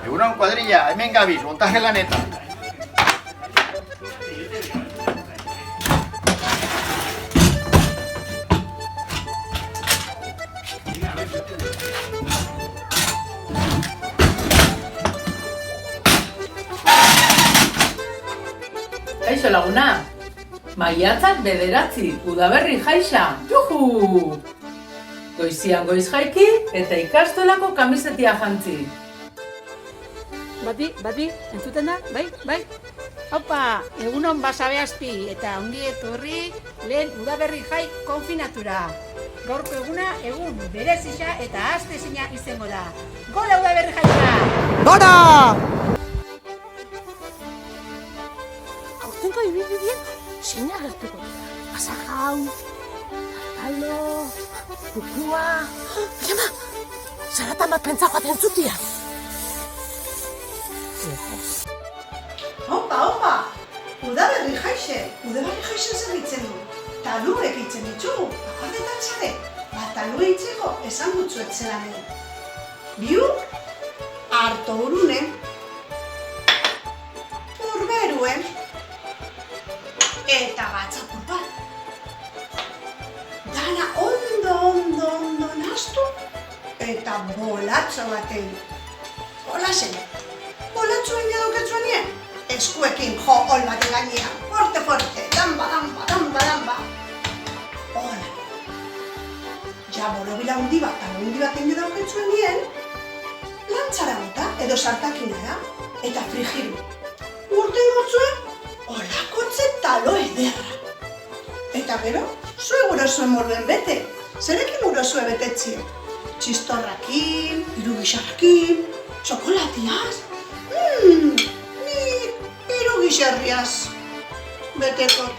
Egunon kuadrilla, hemen gabiz, montaje lanetan. Kaixo laguna, maiatzak 9, udaberri jaixa, juhu! Goizian goiz jaiki eta ikastolako kamisetia jantzi. Bati, entzuten da? Bai? Haupa, egunon basabe azpi eta ongi etorri lehen udaberri jai konfinatura. Gaurko eguna egun berezia eta astezina izango da. Gola udaberri jaia! Gora! Aurtenko ibilbidean zein agertuko dira. Pasajau, tartalo, kukua... Jama, zaratan bat pentsa joaten zutia. Opa, udaberri jaixe zerritzen du. Taluek itzen ditugu, akordetan zare. Talue itzeko esan gutzuet zelanen. Biu, harto urunen, urberuen, eta batzapur bat. Dana ondo nastu eta bolatzo baten. Holazen, bolatzuen jadoketzuan nien, eskuekin jo hol baten gainean. Forte, damba. Hola. Ja borobila hundi bat, talo hundi baten jadoketzuan nien, lantzara bota edo sartakinara eta frigiru. Urten gotzuen, holakotze talo ederra. Eta gero, zue gurosuen morduen bete. Zerekin gurosue betetzio? Txistorrakin, irugixarrakin, txokolatiaz. Nik irugixarriaz betekot.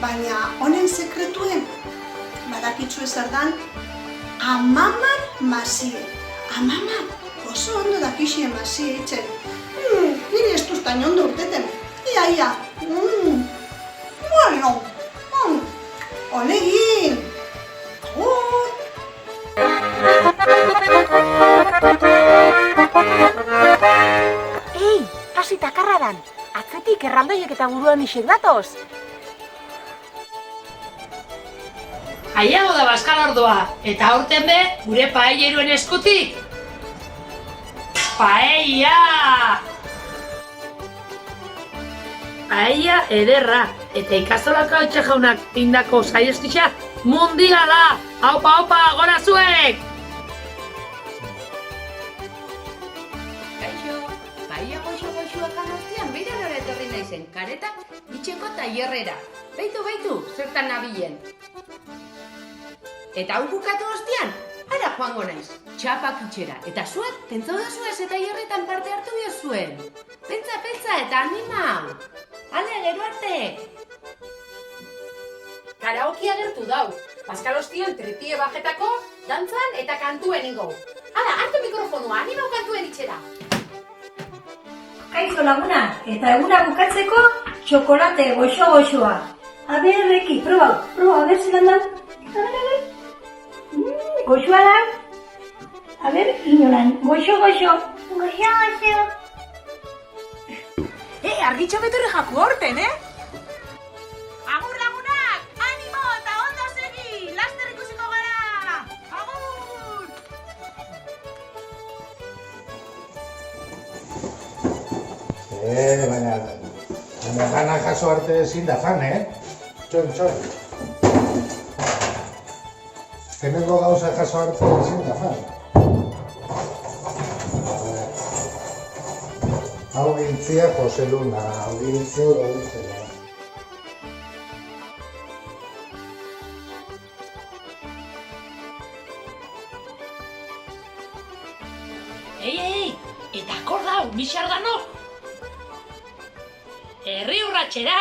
Baina honen sekretuen, badakitzu ezer dan, amaman masie. Amaman oso ondo dakixien masie itzen. Nire ez duztain ondo urteten. Ia. Bueno, honegin. Ei, hasi takarradan. Atzetik erraldoiek eta buruan isek datoz. Aiago da Baskal Ordua, eta aurten be, gure paelleruen eskutik. Paella! Paella ederra, eta ikastolako etxe jaunak indako saiestisa mundiala! Aupa, gora zuek! Kaixo, paella goxo-goxoak anaztian beira nora etorri naizen, kareta itxeko tailerrera. Beitu, zertan nabilen. Eta hau bukatu ostian, ara joango naiz, txapak itxera. Eta zuek, pentsau da zuez eta tailerretan parte hartu biozuen. Pentsa eta anima! Ale, gero arte! Karaoke agertu dau. Paskal ostion tripie bajetako, dantzan eta kantuen ingo. Hala, hartu mikrofonua, animau kantuen itxera. Kaixo laguna, eta eguna bukatzeko txokolate goxo-goxoa. A ber, Eki, proba, a ber zelan da. A ber. Goxoa da. A ber, inolan, goxo-goxo. Goxo-goxo. Argitxo betorre jaku horten, Agur lagunak, animo eta ondo segi, laster ikusiko gara. Agur! Baina gana jaso arte ezin da jan, Txon. Hemengo gauza jaso arte ezin da jan. Hau gintzia Jose Luna, hau gintzia Udabiltzela. Ei, eta akordau, bixardanok! Herri urratxera!